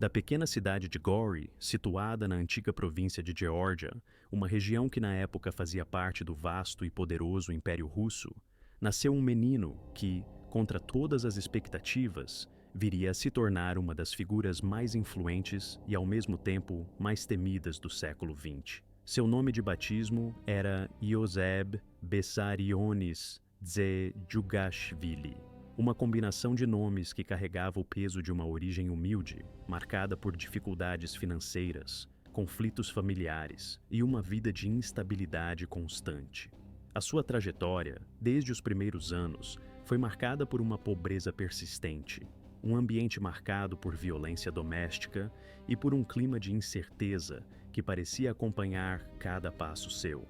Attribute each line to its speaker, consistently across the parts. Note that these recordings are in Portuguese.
Speaker 1: Da pequena cidade de Gori, situada na antiga província de Geórgia, uma região que na época fazia parte do vasto e poderoso Império Russo, nasceu um menino que, contra todas as expectativas, viria a se tornar uma das figuras mais influentes e, ao mesmo tempo, mais temidas do século XX. Seu nome de batismo era Yoseb Bessarionis Dzhugashvili, uma combinação de nomes que carregava o peso de uma origem humilde, marcada por dificuldades financeiras, conflitos familiares e uma vida de instabilidade constante. A sua trajetória, desde os primeiros anos, foi marcada por uma pobreza persistente, um ambiente marcado por violência doméstica e por um clima de incerteza que parecia acompanhar cada passo seu.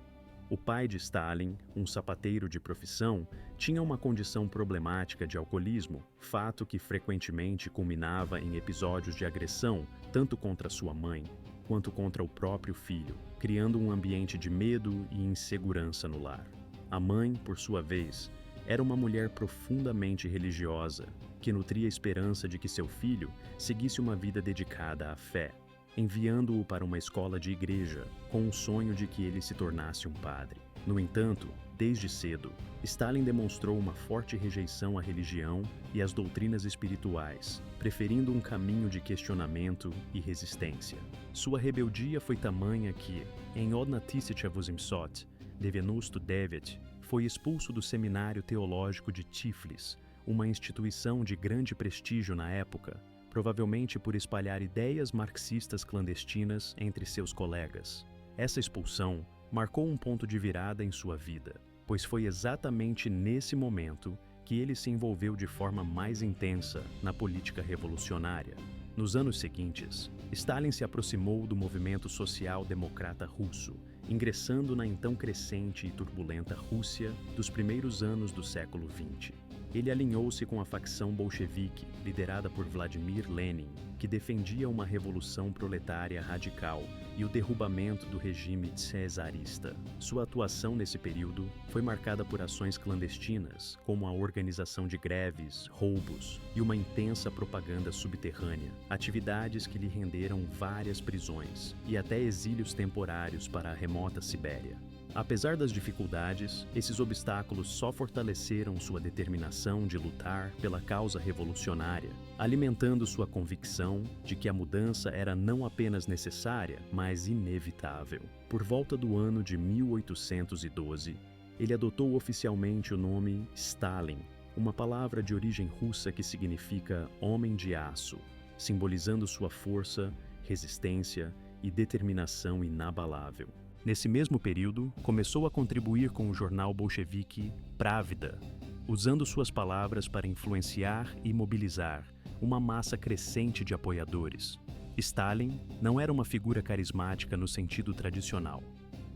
Speaker 1: O pai de Stalin, um sapateiro de profissão, tinha uma condição problemática de alcoolismo, fato que frequentemente culminava em episódios de agressão, tanto contra sua mãe quanto contra o próprio filho, criando um ambiente de medo e insegurança no lar. A mãe, por sua vez, era uma mulher profundamente religiosa, que nutria a esperança de que seu filho seguisse uma vida dedicada à fé, enviando-o para uma escola de igreja, com o sonho de que ele se tornasse um padre. No entanto, desde cedo, Stalin demonstrou uma forte rejeição à religião e às doutrinas espirituais, preferindo um caminho de questionamento e resistência. Sua rebeldia foi tamanha que, em Od 1999, foi expulso do seminário teológico de Tiflis, uma instituição de grande prestígio na época, provavelmente por espalhar ideias marxistas clandestinas entre seus colegas. Essa expulsão marcou um ponto de virada em sua vida, pois foi exatamente nesse momento que ele se envolveu de forma mais intensa na política revolucionária. Nos anos seguintes, Stalin se aproximou do movimento social-democrata russo, ingressando na então crescente e turbulenta Rússia dos primeiros anos do século XX. Ele alinhou-se com a facção bolchevique, liderada por Vladimir Lenin, que defendia uma revolução proletária radical e o derrubamento do regime czarista. Sua atuação nesse período foi marcada por ações clandestinas, como a organização de greves, roubos e uma intensa propaganda subterrânea, atividades que lhe renderam várias prisões e até exílios temporários para a remota Sibéria. Apesar das dificuldades, esses obstáculos só fortaleceram sua determinação de lutar pela causa revolucionária, alimentando sua convicção de que a mudança era não apenas necessária, mas inevitável. Por volta do ano de 1812, ele adotou oficialmente o nome Stalin, uma palavra de origem russa que significa homem de aço, simbolizando sua força, resistência e determinação inabalável. Nesse mesmo período, começou a contribuir com o jornal bolchevique Pravda, usando suas palavras para influenciar e mobilizar uma massa crescente de apoiadores. Stalin não era uma figura carismática no sentido tradicional.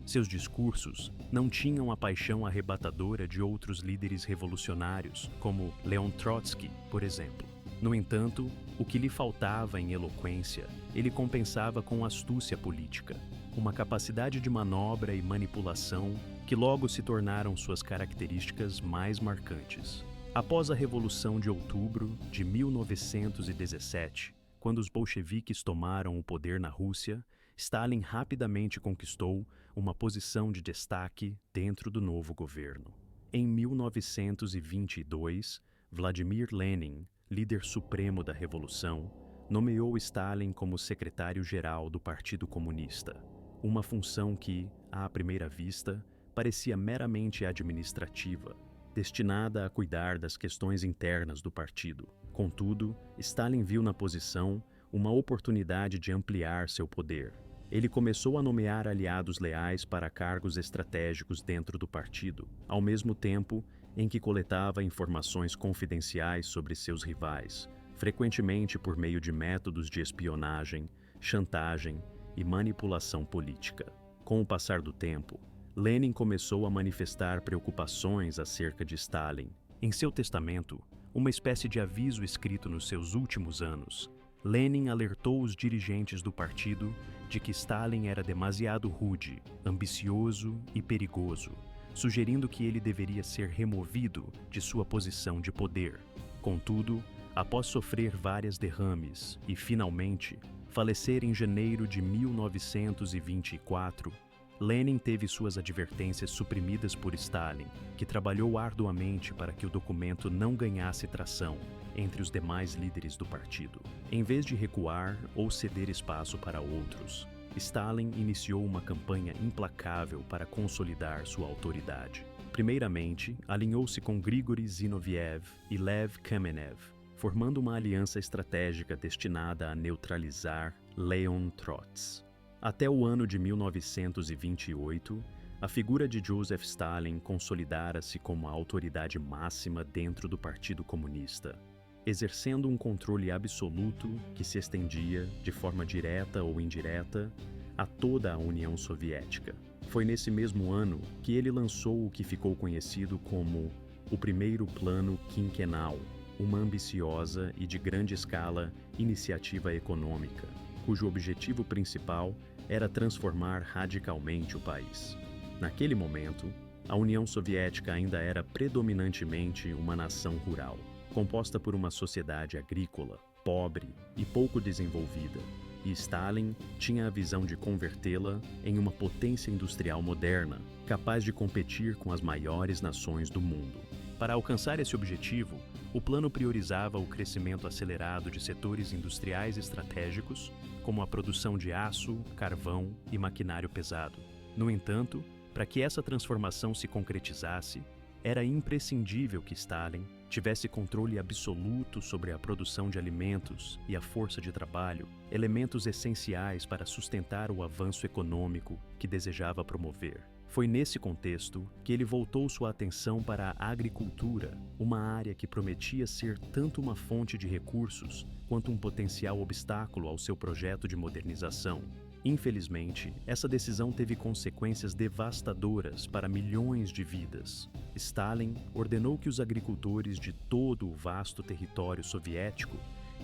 Speaker 1: Seus discursos não tinham a paixão arrebatadora de outros líderes revolucionários, como Leon Trotsky, por exemplo. No entanto, o que lhe faltava em eloquência, ele compensava com astúcia política, uma capacidade de manobra e manipulação que logo se tornaram suas características mais marcantes. Após a Revolução de Outubro de 1917, quando os bolcheviques tomaram o poder na Rússia, Stalin rapidamente conquistou uma posição de destaque dentro do novo governo. Em 1922, Vladimir Lenin, líder supremo da Revolução, nomeou Stalin como secretário-geral do Partido Comunista, uma função que, à primeira vista, parecia meramente administrativa, destinada a cuidar das questões internas do partido. Contudo, Stalin viu na posição uma oportunidade de ampliar seu poder. Ele começou a nomear aliados leais para cargos estratégicos dentro do partido, ao mesmo tempo em que coletava informações confidenciais sobre seus rivais, frequentemente por meio de métodos de espionagem, chantagem e manipulação política. Com o passar do tempo, Lenin começou a manifestar preocupações acerca de Stalin. Em seu testamento, uma espécie de aviso escrito nos seus últimos anos, Lenin alertou os dirigentes do partido de que Stalin era demasiado rude, ambicioso e perigoso, sugerindo que ele deveria ser removido de sua posição de poder. Contudo, Após sofrer várias derrames e, finalmente, falecer em janeiro de 1924, Lenin teve suas advertências suprimidas por Stalin, que trabalhou arduamente para que o documento não ganhasse tração entre os demais líderes do partido. Em vez de recuar ou ceder espaço para outros, Stalin iniciou uma campanha implacável para consolidar sua autoridade. Primeiramente, alinhou-se com Grigory Zinoviev e Lev Kamenev, formando uma aliança estratégica destinada a neutralizar Leon Trotsky. Até o ano de 1928, a figura de Joseph Stalin consolidara-se como a autoridade máxima dentro do Partido Comunista, exercendo um controle absoluto que se estendia, de forma direta ou indireta, a toda a União Soviética. Foi nesse mesmo ano que ele lançou o que ficou conhecido como o Primeiro Plano Quinquenal, uma ambiciosa e de grande escala iniciativa econômica, cujo objetivo principal era transformar radicalmente o país. Naquele momento, a União Soviética ainda era predominantemente uma nação rural, composta por uma sociedade agrícola, pobre e pouco desenvolvida, e Stalin tinha a visão de convertê-la em uma potência industrial moderna, capaz de competir com as maiores nações do mundo. Para alcançar esse objetivo, o plano priorizava o crescimento acelerado de setores industriais estratégicos, como a produção de aço, carvão e maquinário pesado. No entanto, para que essa transformação se concretizasse, era imprescindível que Stalin tivesse controle absoluto sobre a produção de alimentos e a força de trabalho, elementos essenciais para sustentar o avanço econômico que desejava promover. Foi nesse contexto que ele voltou sua atenção para a agricultura, uma área que prometia ser tanto uma fonte de recursos quanto um potencial obstáculo ao seu projeto de modernização. Infelizmente, essa decisão teve consequências devastadoras para milhões de vidas. Stalin ordenou que os agricultores de todo o vasto território soviético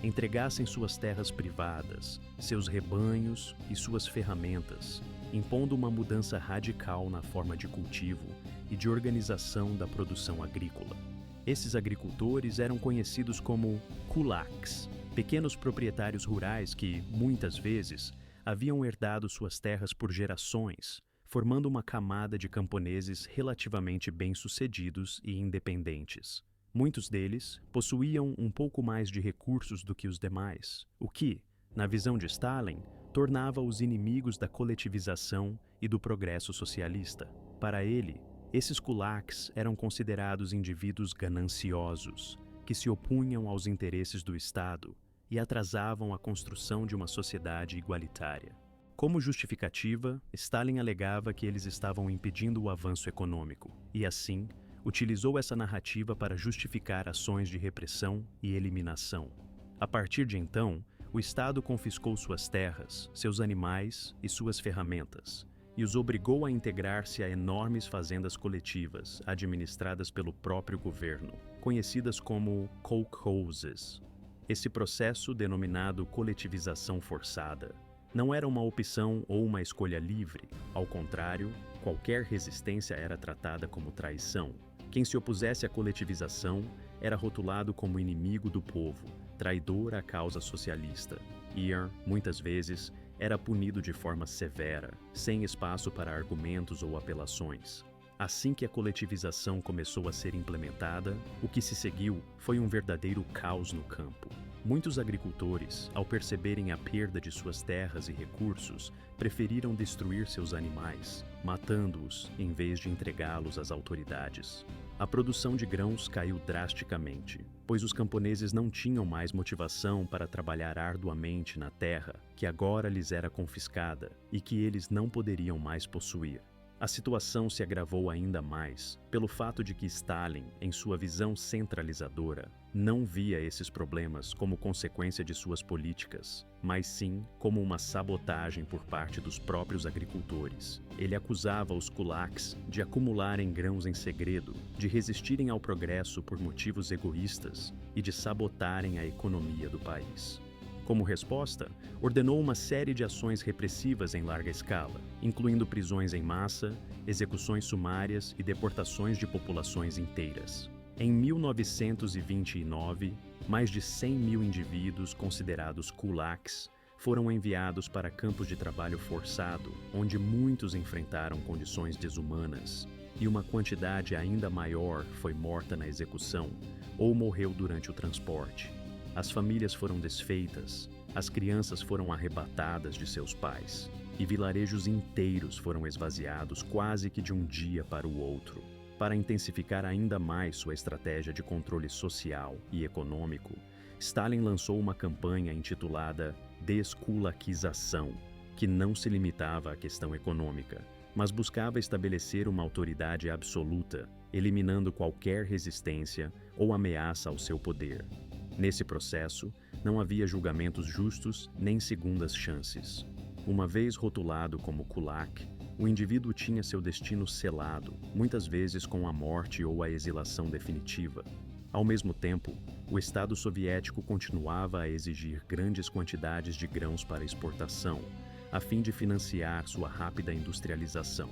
Speaker 1: entregassem suas terras privadas, seus rebanhos e suas ferramentas, impondo uma mudança radical na forma de cultivo e de organização da produção agrícola. Esses agricultores eram conhecidos como kulaks, pequenos proprietários rurais que, muitas vezes, haviam herdado suas terras por gerações, formando uma camada de camponeses relativamente bem-sucedidos e independentes. Muitos deles possuíam um pouco mais de recursos do que os demais, o que, na visão de Stalin, tornava-os inimigos da coletivização e do progresso socialista. Para ele, esses kulaks eram considerados indivíduos gananciosos, que se opunham aos interesses do Estado e atrasavam a construção de uma sociedade igualitária. Como justificativa, Stalin alegava que eles estavam impedindo o avanço econômico e, assim, utilizou essa narrativa para justificar ações de repressão e eliminação. A partir de então, o Estado confiscou suas terras, seus animais e suas ferramentas, e os obrigou a integrar-se a enormes fazendas coletivas administradas pelo próprio governo, conhecidas como kolkhozes. Esse processo, denominado coletivização forçada, não era uma opção ou uma escolha livre. Ao contrário, qualquer resistência era tratada como traição. Quem se opusesse à coletivização era rotulado como inimigo do povo, traidor à causa socialista. E, muitas vezes, era punido de forma severa, sem espaço para argumentos ou apelações. Assim que a coletivização começou a ser implementada, o que se seguiu foi um verdadeiro caos no campo. Muitos agricultores, ao perceberem a perda de suas terras e recursos, preferiram destruir seus animais, matando-os em vez de entregá-los às autoridades. A produção de grãos caiu drasticamente, pois os camponeses não tinham mais motivação para trabalhar arduamente na terra que agora lhes era confiscada e que eles não poderiam mais possuir. A situação se agravou ainda mais pelo fato de que Stalin, em sua visão centralizadora, não via esses problemas como consequência de suas políticas, mas sim como uma sabotagem por parte dos próprios agricultores. Ele acusava os kulaks de acumularem grãos em segredo, de resistirem ao progresso por motivos egoístas e de sabotarem a economia do país. Como resposta, ordenou uma série de ações repressivas em larga escala, incluindo prisões em massa, execuções sumárias e deportações de populações inteiras. Em 1929, Mais de 100 mil indivíduos, considerados kulaks, foram enviados para campos de trabalho forçado, onde muitos enfrentaram condições desumanas, e uma quantidade ainda maior foi morta na execução ou morreu durante o transporte. As famílias foram desfeitas, as crianças foram arrebatadas de seus pais, e vilarejos inteiros foram esvaziados quase que de um dia para o outro. Para intensificar ainda mais sua estratégia de controle social e econômico, Stalin lançou uma campanha intitulada Desculaquização, que não se limitava à questão econômica, mas buscava estabelecer uma autoridade absoluta, eliminando qualquer resistência ou ameaça ao seu poder. Nesse processo, não havia julgamentos justos nem segundas chances. Uma vez rotulado como kulak, o indivíduo tinha seu destino selado, muitas vezes com a morte ou a exilação definitiva. Ao mesmo tempo, o Estado soviético continuava a exigir grandes quantidades de grãos para exportação, a fim de financiar sua rápida industrialização.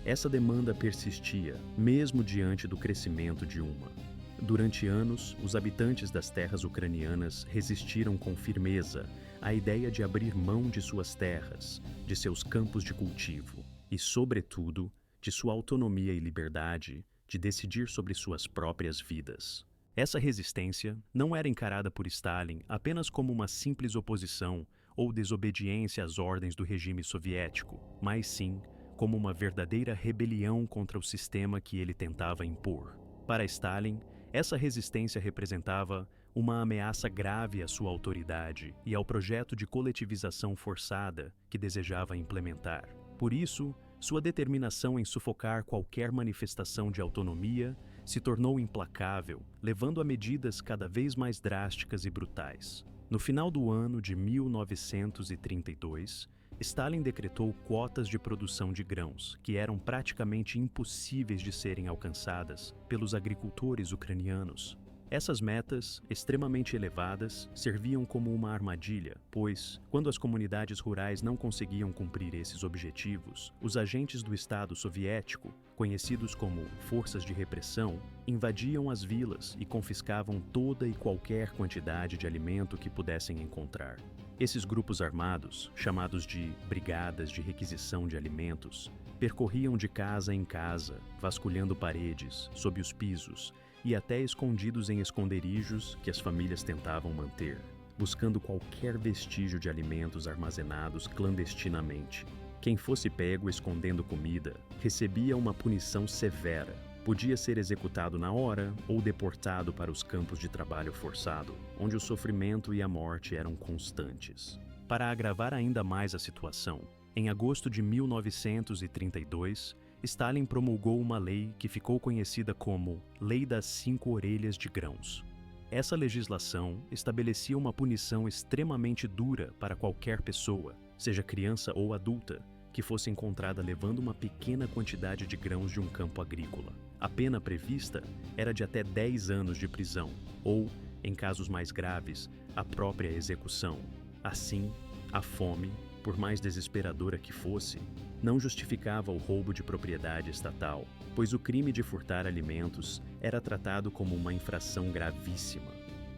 Speaker 1: Essa demanda persistia, mesmo diante do crescimento de uma. Durante anos, os habitantes das terras ucranianas resistiram com firmeza à ideia de abrir mão de suas terras, de seus campos de cultivo e, sobretudo, de sua autonomia e liberdade de decidir sobre suas próprias vidas. Essa resistência não era encarada por Stalin apenas como uma simples oposição ou desobediência às ordens do regime soviético, mas sim como uma verdadeira rebelião contra o sistema que ele tentava impor. Para Stalin, essa resistência representava uma ameaça grave à sua autoridade e ao projeto de coletivização forçada que desejava implementar. Por isso, sua determinação em sufocar qualquer manifestação de autonomia se tornou implacável, levando a medidas cada vez mais drásticas e brutais. No final do ano de 1932, Stalin decretou quotas de produção de grãos, que eram praticamente impossíveis de serem alcançadas pelos agricultores ucranianos. Essas metas, extremamente elevadas, serviam como uma armadilha, pois, quando as comunidades rurais não conseguiam cumprir esses objetivos, os agentes do Estado soviético, conhecidos como forças de repressão, invadiam as vilas e confiscavam toda e qualquer quantidade de alimento que pudessem encontrar. Esses grupos armados, chamados de brigadas de requisição de alimentos, percorriam de casa em casa, vasculhando paredes, sob os pisos, e até escondidos em esconderijos que as famílias tentavam manter, buscando qualquer vestígio de alimentos armazenados clandestinamente. Quem fosse pego escondendo comida recebia uma punição severa. Podia ser executado na hora ou deportado para os campos de trabalho forçado, onde o sofrimento e a morte eram constantes. Para agravar ainda mais a situação, em agosto de 1932, Stalin promulgou uma lei que ficou conhecida como Lei das 5 Orelhas de Grãos. Essa legislação estabelecia uma punição extremamente dura para qualquer pessoa, seja criança ou adulta, que fosse encontrada levando uma pequena quantidade de grãos de um campo agrícola. A pena prevista era de até 10 anos de prisão, ou, em casos mais graves, a própria execução. Assim, a fome, por mais desesperadora que fosse, não justificava o roubo de propriedade estatal, pois o crime de furtar alimentos era tratado como uma infração gravíssima.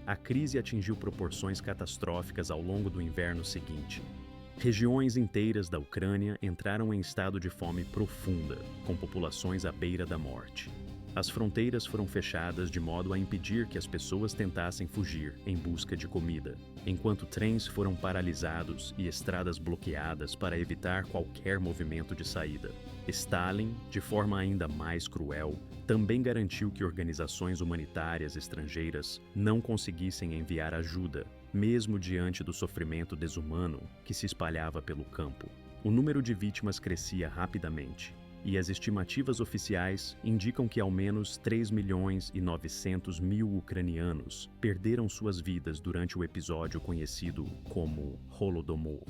Speaker 1: A crise atingiu proporções catastróficas ao longo do inverno seguinte. Regiões inteiras da Ucrânia entraram em estado de fome profunda, com populações à beira da morte. As fronteiras foram fechadas de modo a impedir que as pessoas tentassem fugir em busca de comida, enquanto trens foram paralisados e estradas bloqueadas para evitar qualquer movimento de saída. Stalin, de forma ainda mais cruel, também garantiu que organizações humanitárias estrangeiras não conseguissem enviar ajuda, mesmo diante do sofrimento desumano que se espalhava pelo campo. O número de vítimas crescia rapidamente, e as estimativas oficiais indicam que ao menos 3.900.000 ucranianos perderam suas vidas durante o episódio conhecido como Holodomor.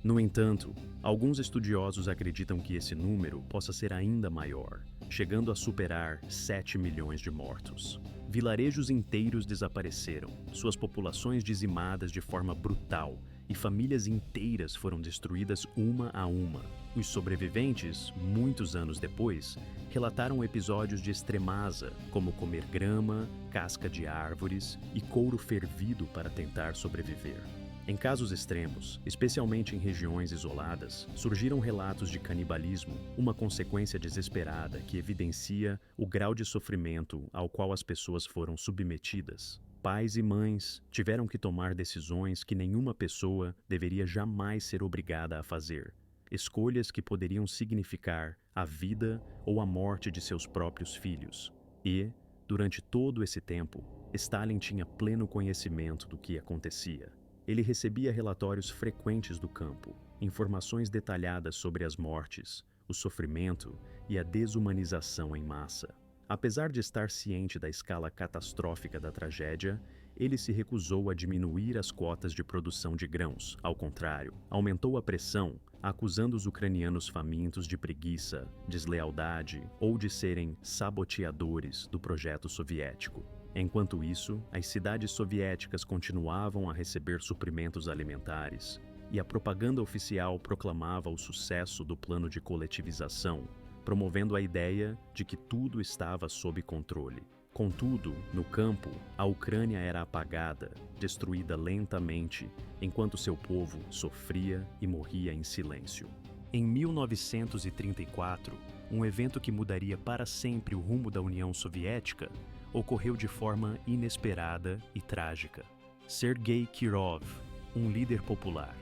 Speaker 1: No entanto, alguns estudiosos acreditam que esse número possa ser ainda maior, chegando a superar 7 milhões de mortos. Vilarejos inteiros desapareceram, suas populações dizimadas de forma brutal e famílias inteiras foram destruídas uma a uma. Os sobreviventes, muitos anos depois, relataram episódios de extremeza, como comer grama, casca de árvores e couro fervido para tentar sobreviver. Em casos extremos, especialmente em regiões isoladas, surgiram relatos de canibalismo, uma consequência desesperada que evidencia o grau de sofrimento ao qual as pessoas foram submetidas. Pais e mães tiveram que tomar decisões que nenhuma pessoa deveria jamais ser obrigada a fazer. Escolhas que poderiam significar a vida ou a morte de seus próprios filhos. E, durante todo esse tempo, Stalin tinha pleno conhecimento do que acontecia. Ele recebia relatórios frequentes do campo, informações detalhadas sobre as mortes, o sofrimento e a desumanização em massa. Apesar de estar ciente da escala catastrófica da tragédia, ele se recusou a diminuir as cotas de produção de grãos. Ao contrário, aumentou a pressão, acusando os ucranianos famintos de preguiça, deslealdade ou de serem saboteadores do projeto soviético. Enquanto isso, as cidades soviéticas continuavam a receber suprimentos alimentares, e a propaganda oficial proclamava o sucesso do plano de coletivização, promovendo a ideia de que tudo estava sob controle. Contudo, no campo, a Ucrânia era apagada, destruída lentamente, enquanto seu povo sofria e morria em silêncio. Em 1934, um evento que mudaria para sempre o rumo da União Soviética ocorreu de forma inesperada e trágica. Sergei Kirov, um líder popular.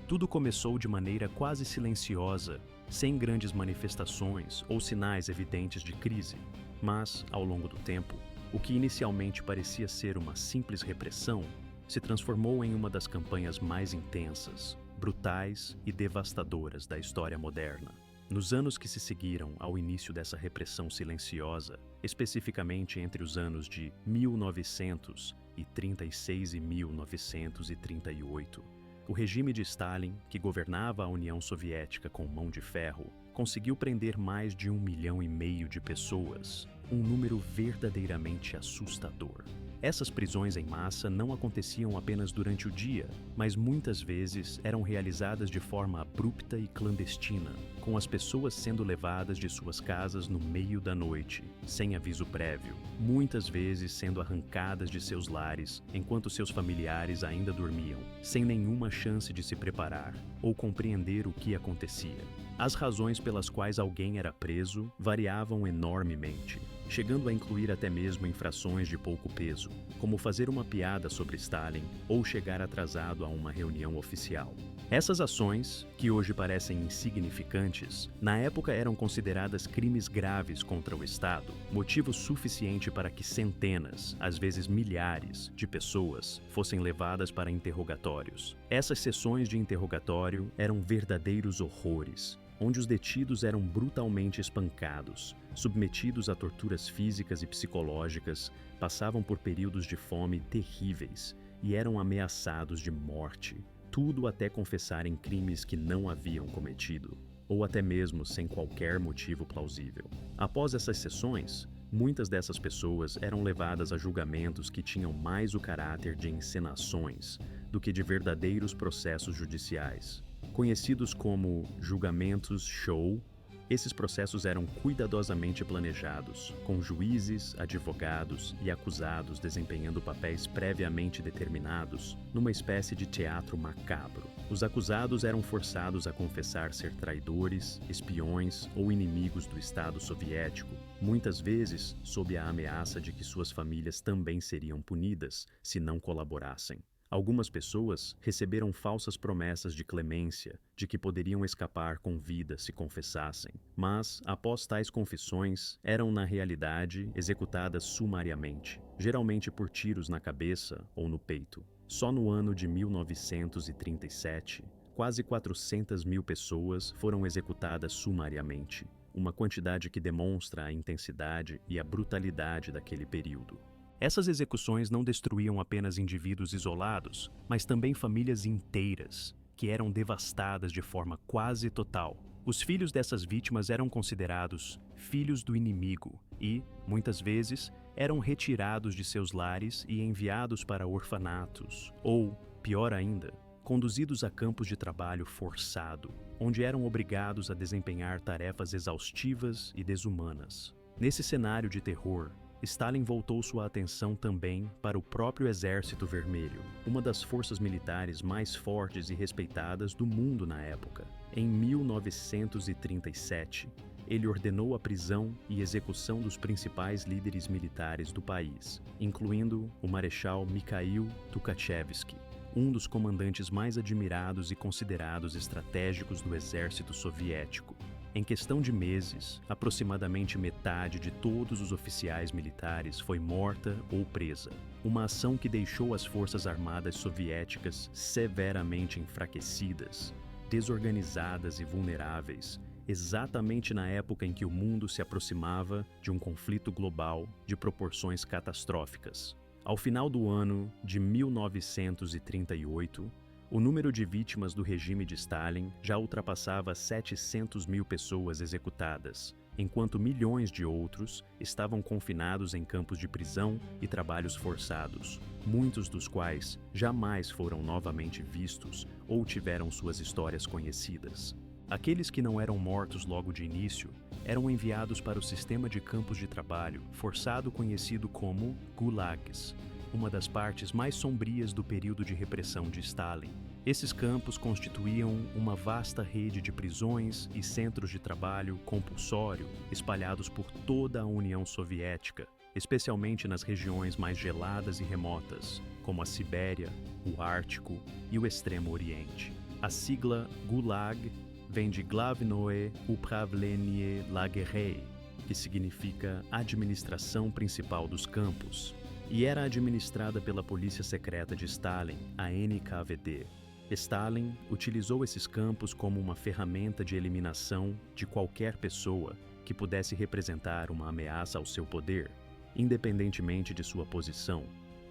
Speaker 1: Tudo começou de maneira quase silenciosa, sem grandes manifestações ou sinais evidentes de crise. Mas, ao longo do tempo, o que inicialmente parecia ser uma simples repressão se transformou em uma das campanhas mais intensas, brutais e devastadoras da história moderna. Nos anos que se seguiram ao início dessa repressão silenciosa, especificamente entre os anos de 1936 e 1938, o regime de Stalin, que governava a União Soviética com mão de ferro, conseguiu prender mais de 1,5 milhão de pessoas, um número verdadeiramente assustador. Essas prisões em massa não aconteciam apenas durante o dia, mas muitas vezes eram realizadas de forma abrupta e clandestina, com as pessoas sendo levadas de suas casas no meio da noite, sem aviso prévio, muitas vezes sendo arrancadas de seus lares enquanto seus familiares ainda dormiam, sem nenhuma chance de se preparar ou compreender o que acontecia. As razões pelas quais alguém era preso variavam enormemente, chegando a incluir até mesmo infrações de pouco peso, como fazer uma piada sobre Stalin ou chegar atrasado a uma reunião oficial. Essas ações, que hoje parecem insignificantes, na época eram consideradas crimes graves contra o Estado, motivo suficiente para que centenas, às vezes milhares, de pessoas fossem levadas para interrogatórios. Essas sessões de interrogatório eram verdadeiros horrores, onde os detidos eram brutalmente espancados, submetidos a torturas físicas e psicológicas, passavam por períodos de fome terríveis e eram ameaçados de morte, tudo até confessarem crimes que não haviam cometido, ou até mesmo sem qualquer motivo plausível. Após essas sessões, muitas dessas pessoas eram levadas a julgamentos que tinham mais o caráter de encenações do que de verdadeiros processos judiciais. Conhecidos como julgamentos show, esses processos eram cuidadosamente planejados, com juízes, advogados e acusados desempenhando papéis previamente determinados numa espécie de teatro macabro. Os acusados eram forçados a confessar ser traidores, espiões ou inimigos do Estado soviético, muitas vezes sob a ameaça de que suas famílias também seriam punidas se não colaborassem. Algumas pessoas receberam falsas promessas de clemência, de que poderiam escapar com vida se confessassem, mas, após tais confissões, eram na realidade executadas sumariamente, geralmente por tiros na cabeça ou no peito. Só no ano de 1937, quase 400 mil pessoas foram executadas sumariamente, uma quantidade que demonstra a intensidade e a brutalidade daquele período. Essas execuções não destruíam apenas indivíduos isolados, mas também famílias inteiras, que eram devastadas de forma quase total. Os filhos dessas vítimas eram considerados filhos do inimigo e, muitas vezes, eram retirados de seus lares e enviados para orfanatos, ou, pior ainda, conduzidos a campos de trabalho forçado, onde eram obrigados a desempenhar tarefas exaustivas e desumanas. Nesse cenário de terror, Stalin voltou sua atenção também para o próprio Exército Vermelho, uma das forças militares mais fortes e respeitadas do mundo na época. Em 1937, ele ordenou a prisão e execução dos principais líderes militares do país, incluindo o Marechal Mikhail Tukhachevsky, um dos comandantes mais admirados e considerados estratégicos do exército soviético. Em questão de meses, aproximadamente metade de todos os oficiais militares foi morta ou presa, uma ação que deixou as forças armadas soviéticas severamente enfraquecidas, desorganizadas e vulneráveis, exatamente na época em que o mundo se aproximava de um conflito global de proporções catastróficas. Ao final do ano de 1938, o número de vítimas do regime de Stalin já ultrapassava 700 mil pessoas executadas, enquanto milhões de outros estavam confinados em campos de prisão e trabalhos forçados, muitos dos quais jamais foram novamente vistos ou tiveram suas histórias conhecidas. Aqueles que não eram mortos logo de início eram enviados para o sistema de campos de trabalho forçado conhecido como gulags, uma das partes mais sombrias do período de repressão de Stalin. Esses campos constituíam uma vasta rede de prisões e centros de trabalho compulsório espalhados por toda a União Soviética, especialmente nas regiões mais geladas e remotas, como a Sibéria, o Ártico e o Extremo Oriente. A sigla Gulag vem de Glavnoe Upravlenie Lagerei, que significa Administração Principal dos Campos, e era administrada pela polícia secreta de Stalin, a NKVD. Stalin utilizou esses campos como uma ferramenta de eliminação de qualquer pessoa que pudesse representar uma ameaça ao seu poder, independentemente de sua posição.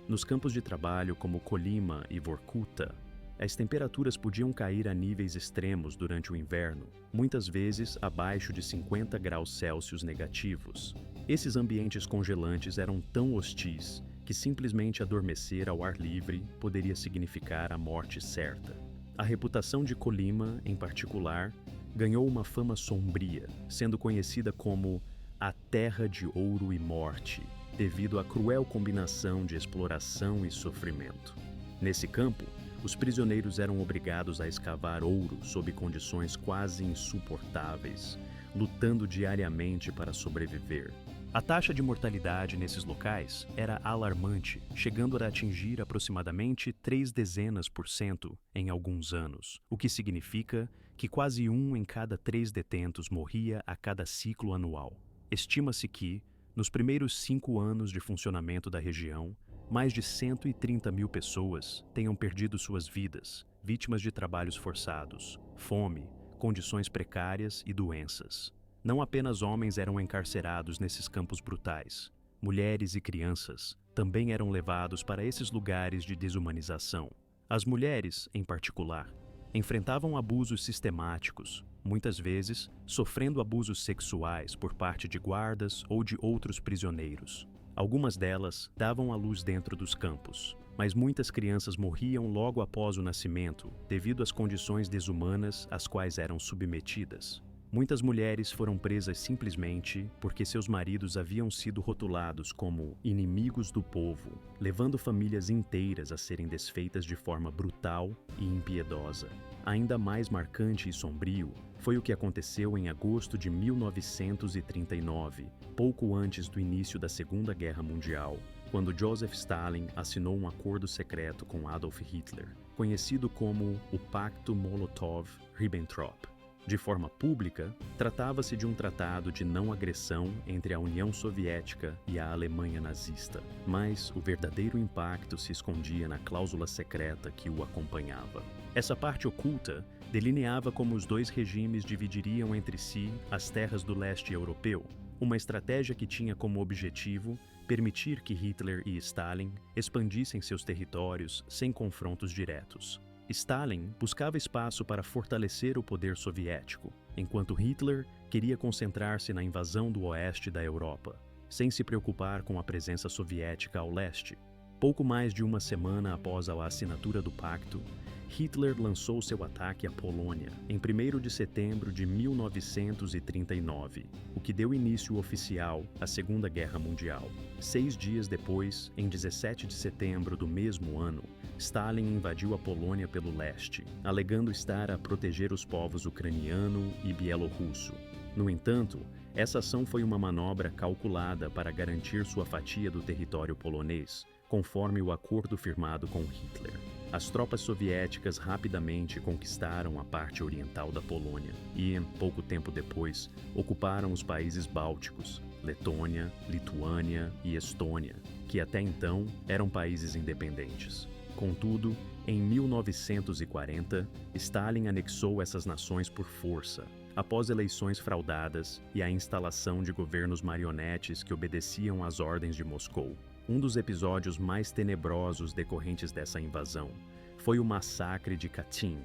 Speaker 1: Nos campos de trabalho como Kolyma e Vorkuta, as temperaturas podiam cair a níveis extremos durante o inverno, muitas vezes abaixo de 50 graus Celsius negativos. Esses ambientes congelantes eram tão hostis que simplesmente adormecer ao ar livre poderia significar a morte certa. A reputação de Kolyma, em particular, ganhou uma fama sombria, sendo conhecida como a Terra de Ouro e Morte, devido à cruel combinação de exploração e sofrimento. Nesse campo, os prisioneiros eram obrigados a escavar ouro sob condições quase insuportáveis, lutando diariamente para sobreviver. A taxa de mortalidade nesses locais era alarmante, chegando a atingir aproximadamente 0,3% em alguns anos, o que significa que quase 1 em cada 3 detentos morria a cada ciclo anual. Estima-se que, nos primeiros 5 anos de funcionamento da região, mais de 130 mil pessoas tenham perdido suas vidas, vítimas de trabalhos forçados, fome, condições precárias e doenças. Não apenas homens eram encarcerados nesses campos brutais. Mulheres e crianças também eram levados para esses lugares de desumanização. As mulheres, em particular, enfrentavam abusos sistemáticos, muitas vezes sofrendo abusos sexuais por parte de guardas ou de outros prisioneiros. Algumas delas davam à luz dentro dos campos, mas muitas crianças morriam logo após o nascimento devido às condições desumanas às quais eram submetidas. Muitas mulheres foram presas simplesmente porque seus maridos haviam sido rotulados como inimigos do povo, levando famílias inteiras a serem desfeitas de forma brutal e impiedosa. Ainda mais marcante e sombrio foi o que aconteceu em agosto de 1939, pouco antes do início da Segunda Guerra Mundial, quando Joseph Stalin assinou um acordo secreto com Adolf Hitler, conhecido como o Pacto Molotov-Ribbentrop. De forma pública, tratava-se de um tratado de não agressão entre a União Soviética e a Alemanha nazista, mas o verdadeiro impacto se escondia na cláusula secreta que o acompanhava. Essa parte oculta delineava como os dois regimes dividiriam entre si as terras do leste europeu, uma estratégia que tinha como objetivo permitir que Hitler e Stalin expandissem seus territórios sem confrontos diretos. Stalin buscava espaço para fortalecer o poder soviético, enquanto Hitler queria concentrar-se na invasão do oeste da Europa, sem se preocupar com a presença soviética ao leste. Pouco mais de uma semana após a assinatura do pacto, Hitler lançou seu ataque à Polônia em 1º de setembro de 1939, o que deu início oficial à Segunda Guerra Mundial. 6 dias depois, em 17 de setembro do mesmo ano, Stalin invadiu a Polônia pelo leste, alegando estar a proteger os povos ucraniano e bielorrusso. No entanto, essa ação foi uma manobra calculada para garantir sua fatia do território polonês, conforme o acordo firmado com Hitler. As tropas soviéticas rapidamente conquistaram a parte oriental da Polônia e, pouco tempo depois, ocuparam os países bálticos, Letônia, Lituânia e Estônia, que até então eram países independentes. Contudo, em 1940, Stalin anexou essas nações por força, após eleições fraudadas e a instalação de governos marionetes que obedeciam às ordens de Moscou. Um dos episódios mais tenebrosos decorrentes dessa invasão foi o massacre de Katyn.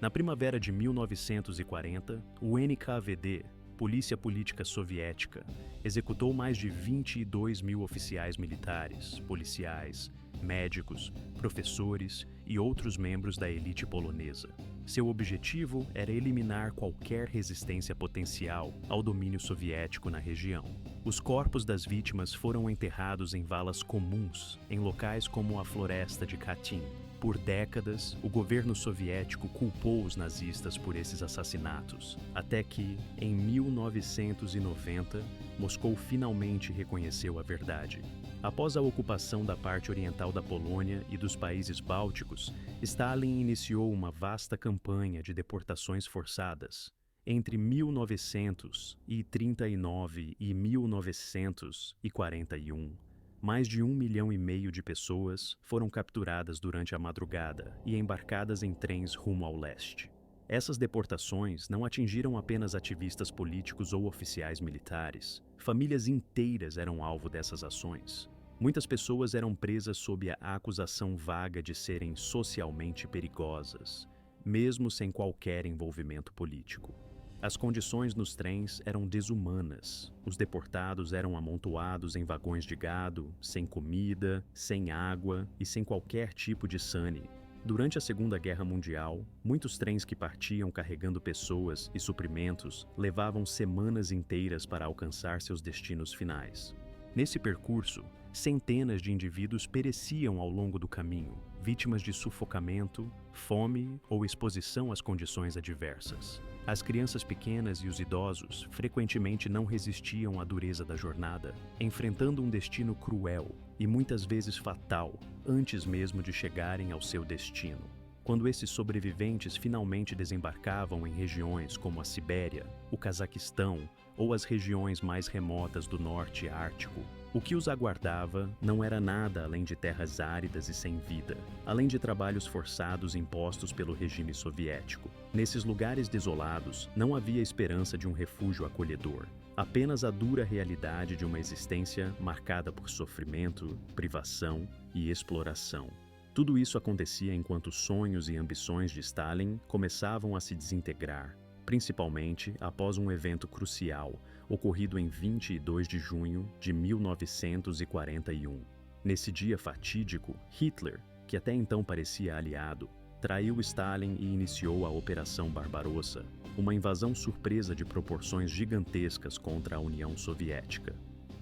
Speaker 1: Na primavera de 1940, o NKVD, Polícia Política Soviética, executou mais de 22 mil oficiais militares, policiais, médicos, professores e outros membros da elite polonesa. Seu objetivo era eliminar qualquer resistência potencial ao domínio soviético na região. Os corpos das vítimas foram enterrados em valas comuns, em locais como a floresta de Katyn. Por décadas, o governo soviético culpou os nazistas por esses assassinatos, até que, em 1990, Moscou finalmente reconheceu a verdade. Após a ocupação da parte oriental da Polônia e dos países bálticos, Stalin iniciou uma vasta campanha de deportações forçadas. Entre 1939 e 1941, mais de 1,5 milhão de pessoas foram capturadas durante a madrugada e embarcadas em trens rumo ao leste. Essas deportações não atingiram apenas ativistas políticos ou oficiais militares. Famílias inteiras eram alvo dessas ações. Muitas pessoas eram presas sob a acusação vaga de serem socialmente perigosas, mesmo sem qualquer envolvimento político. As condições nos trens eram desumanas. Os deportados eram amontoados em vagões de gado, sem comida, sem água e sem qualquer tipo de sane. Durante a Segunda Guerra Mundial, muitos trens que partiam carregando pessoas e suprimentos levavam semanas inteiras para alcançar seus destinos finais. Nesse percurso, centenas de indivíduos pereciam ao longo do caminho, vítimas de sufocamento, fome ou exposição às condições adversas. As crianças pequenas e os idosos frequentemente não resistiam à dureza da jornada, enfrentando um destino cruel e muitas vezes fatal antes mesmo de chegarem ao seu destino. Quando esses sobreviventes finalmente desembarcavam em regiões como a Sibéria, o Cazaquistão ou as regiões mais remotas do norte ártico, o que os aguardava não era nada além de terras áridas e sem vida, além de trabalhos forçados impostos pelo regime soviético. Nesses lugares desolados, não havia esperança de um refúgio acolhedor, apenas a dura realidade de uma existência marcada por sofrimento, privação e exploração. Tudo isso acontecia enquanto os sonhos e ambições de Stalin começavam a se desintegrar, principalmente após um evento crucial ocorrido em 22 de junho de 1941. Nesse dia fatídico, Hitler, que até então parecia aliado, traiu Stalin e iniciou a Operação Barbarossa, uma invasão surpresa de proporções gigantescas contra a União Soviética.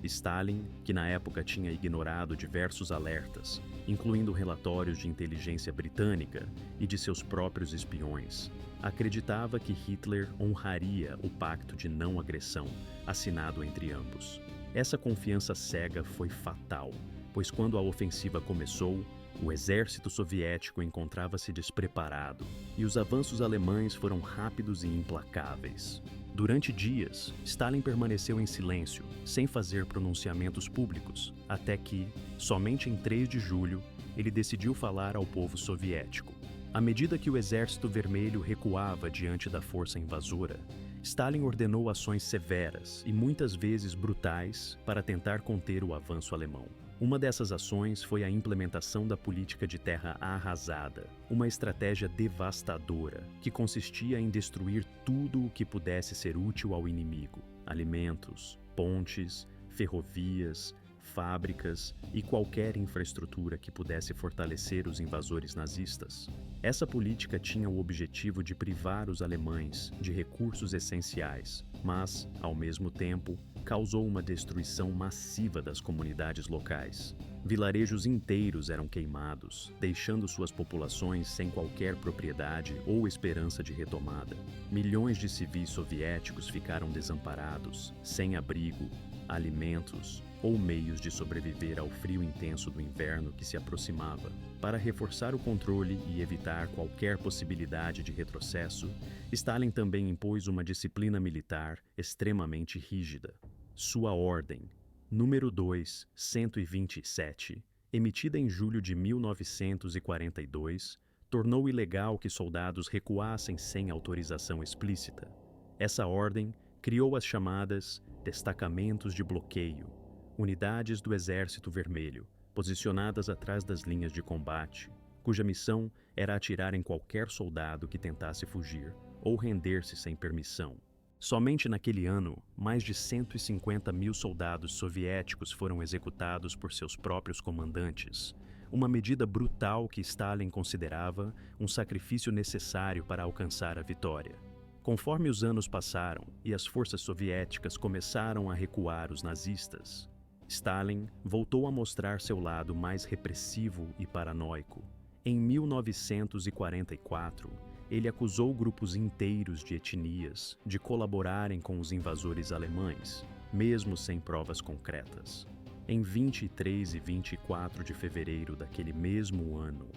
Speaker 1: Stalin, que na época tinha ignorado diversos alertas, incluindo relatórios de inteligência britânica e de seus próprios espiões, acreditava que Hitler honraria o pacto de não agressão assinado entre ambos. Essa confiança cega foi fatal, pois quando a ofensiva começou, o exército soviético encontrava-se despreparado e os avanços alemães foram rápidos e implacáveis. Durante dias, Stalin permaneceu em silêncio, sem fazer pronunciamentos públicos, até que, somente em 3 de julho, ele decidiu falar ao povo soviético. À medida que o Exército Vermelho recuava diante da força invasora, Stalin ordenou ações severas e muitas vezes brutais para tentar conter o avanço alemão. Uma dessas ações foi a implementação da política de terra arrasada, uma estratégia devastadora que consistia em destruir tudo o que pudesse ser útil ao inimigo: alimentos, pontes, ferrovias, fábricas e qualquer infraestrutura que pudesse fortalecer os invasores nazistas. Essa política tinha o objetivo de privar os alemães de recursos essenciais, mas, ao mesmo tempo, causou uma destruição massiva das comunidades locais. Vilarejos inteiros eram queimados, deixando suas populações sem qualquer propriedade ou esperança de retomada. Milhões de civis soviéticos ficaram desamparados, sem abrigo, alimentos ou meios de sobreviver ao frio intenso do inverno que se aproximava. Para reforçar o controle e evitar qualquer possibilidade de retrocesso, Stalin também impôs uma disciplina militar extremamente rígida. Sua ordem, número 2, 127, emitida em julho de 1942, tornou ilegal que soldados recuassem sem autorização explícita. Essa ordem criou as chamadas destacamentos de bloqueio, unidades do Exército Vermelho, posicionadas atrás das linhas de combate, cuja missão era atirar em qualquer soldado que tentasse fugir ou render-se sem permissão. Somente naquele ano, mais de 150 mil soldados soviéticos foram executados por seus próprios comandantes, uma medida brutal que Stalin considerava um sacrifício necessário para alcançar a vitória. Conforme os anos passaram e as forças soviéticas começaram a recuar os nazistas, Stalin voltou a mostrar seu lado mais repressivo e paranoico. Em 1944, ele acusou grupos inteiros de etnias de colaborarem com os invasores alemães, mesmo sem provas concretas. Em 23 e 24 de fevereiro daquele mesmo ano,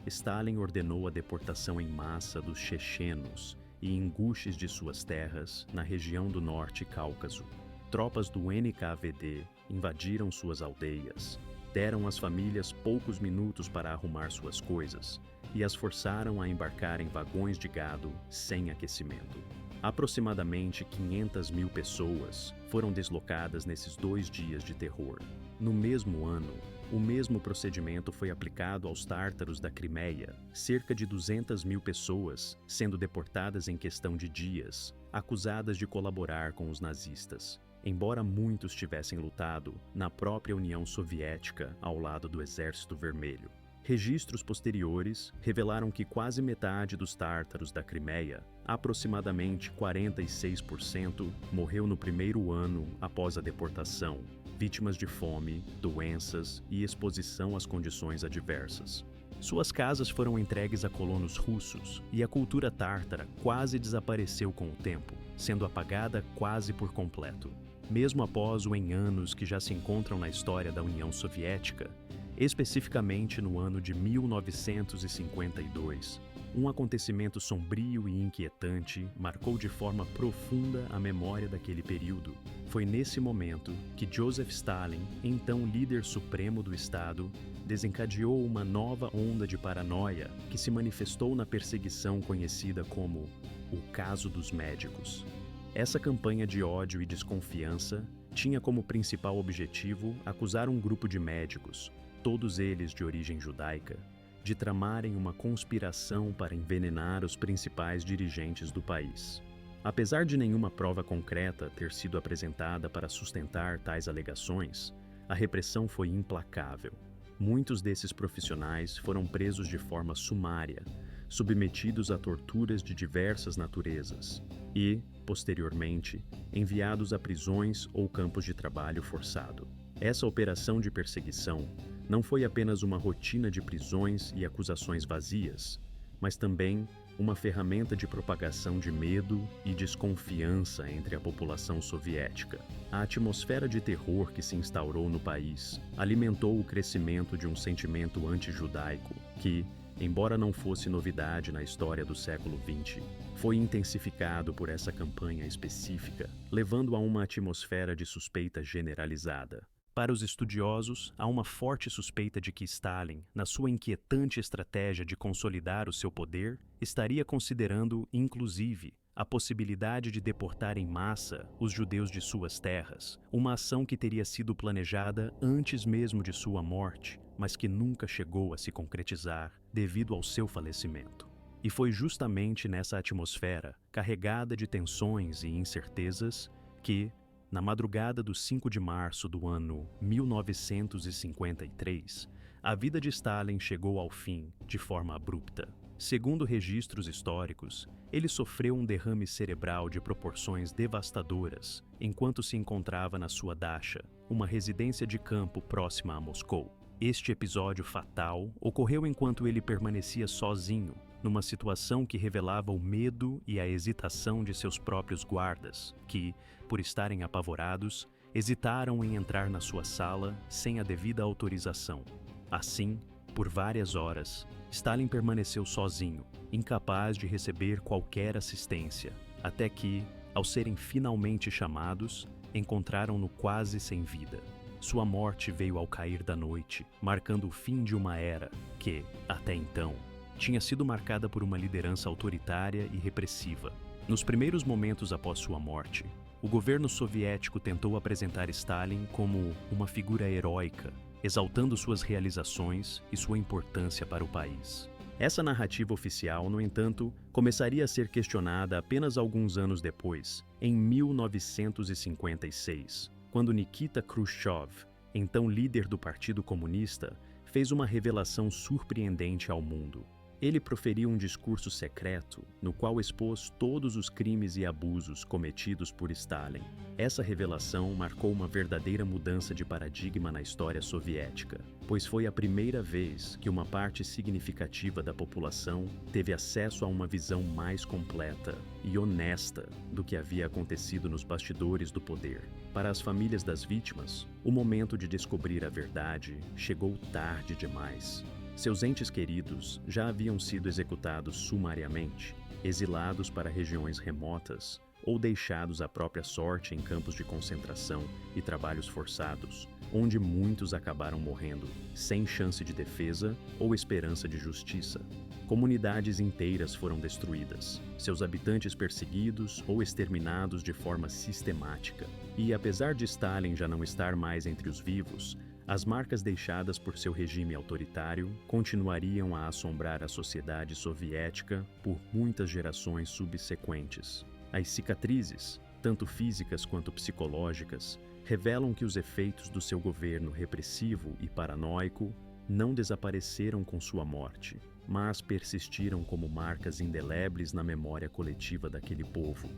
Speaker 1: Stalin ordenou a deportação em massa dos chechenos e ingushes de suas terras na região do Norte Cáucaso. Tropas do NKVD invadiram suas aldeias, deram às famílias poucos minutos para arrumar suas coisas e as forçaram a embarcar em vagões de gado sem aquecimento. Aproximadamente 500 mil pessoas foram deslocadas nesses 2 dias de terror. No mesmo ano, o mesmo procedimento foi aplicado aos tártaros da Crimeia, cerca de 200 mil pessoas sendo deportadas em questão de dias, acusadas de colaborar com os nazistas, embora muitos tivessem lutado na própria União Soviética ao lado do Exército Vermelho. Registros posteriores revelaram que quase metade dos tártaros da Crimeia, aproximadamente 46%, morreu no primeiro ano após a deportação, vítimas de fome, doenças e exposição às condições adversas. Suas casas foram entregues a colonos russos e a cultura tártara quase desapareceu com o tempo, sendo apagada quase por completo. Mesmo após o em anos que já se encontram na história da União Soviética, especificamente no ano de 1952, um acontecimento sombrio e inquietante marcou de forma profunda a memória daquele período. Foi nesse momento que Joseph Stalin, então líder supremo do Estado, desencadeou uma nova onda de paranoia que se manifestou na perseguição conhecida como o Caso dos Médicos. Essa campanha de ódio e desconfiança tinha como principal objetivo acusar um grupo de médicos, todos eles de origem judaica, de tramarem uma conspiração para envenenar os principais dirigentes do país. Apesar de nenhuma prova concreta ter sido apresentada para sustentar tais alegações, a repressão foi implacável. Muitos desses profissionais foram presos de forma sumária, submetidos a torturas de diversas naturezas e, posteriormente, enviados a prisões ou campos de trabalho forçado. Essa operação de perseguição não foi apenas uma rotina de prisões e acusações vazias, mas também uma ferramenta de propagação de medo e desconfiança entre a população soviética. A atmosfera de terror que se instaurou no país alimentou o crescimento de um sentimento anti-judaico que, embora não fosse novidade na história do século XX, foi intensificado por essa campanha específica, levando a uma atmosfera de suspeita generalizada. Para os estudiosos, há uma forte suspeita de que Stalin, na sua inquietante estratégia de consolidar o seu poder, estaria considerando, inclusive, a possibilidade de deportar em massa os judeus de suas terras, uma ação que teria sido planejada antes mesmo de sua morte, mas que nunca chegou a se concretizar devido ao seu falecimento. E foi justamente nessa atmosfera, carregada de tensões e incertezas, que, Na madrugada do 5 de março do ano 1953, a vida de Stalin chegou ao fim de forma abrupta. Segundo registros históricos, ele sofreu um derrame cerebral de proporções devastadoras enquanto se encontrava na sua dacha, uma residência de campo próxima a Moscou. Este episódio fatal ocorreu enquanto ele permanecia sozinho, numa situação que revelava o medo e a hesitação de seus próprios guardas, que, por estarem apavorados, hesitaram em entrar na sua sala sem a devida autorização. Assim, por várias horas, Stalin permaneceu sozinho, incapaz de receber qualquer assistência, até que, ao serem finalmente chamados, encontraram-no quase sem vida. Sua morte veio ao cair da noite, marcando o fim de uma era que, até então, tinha sido marcada por uma liderança autoritária e repressiva. Nos primeiros momentos após sua morte, o governo soviético tentou apresentar Stalin como uma figura heróica, exaltando suas realizações e sua importância para o país. Essa narrativa oficial, no entanto, começaria a ser questionada apenas alguns anos depois, em 1956, quando Nikita Khrushchev, então líder do Partido Comunista, fez uma revelação surpreendente ao mundo. Ele proferiu um discurso secreto no qual expôs todos os crimes e abusos cometidos por Stalin. Essa revelação marcou uma verdadeira mudança de paradigma na história soviética, pois foi a primeira vez que uma parte significativa da população teve acesso a uma visão mais completa e honesta do que havia acontecido nos bastidores do poder. Para as famílias das vítimas, o momento de descobrir a verdade chegou tarde demais. Seus entes queridos já haviam sido executados sumariamente, exilados para regiões remotas ou deixados à própria sorte em campos de concentração e trabalhos forçados, onde muitos acabaram morrendo sem chance de defesa ou esperança de justiça. Comunidades inteiras foram destruídas, seus habitantes perseguidos ou exterminados de forma sistemática. E apesar de Stalin já não estar mais entre os vivos, as marcas deixadas por seu regime autoritário continuariam a assombrar a sociedade soviética por muitas gerações subsequentes. As cicatrizes, tanto físicas quanto psicológicas, revelam que os efeitos do seu governo repressivo e paranoico não desapareceram com sua morte, mas persistiram como marcas indeléveis na memória coletiva daquele povo.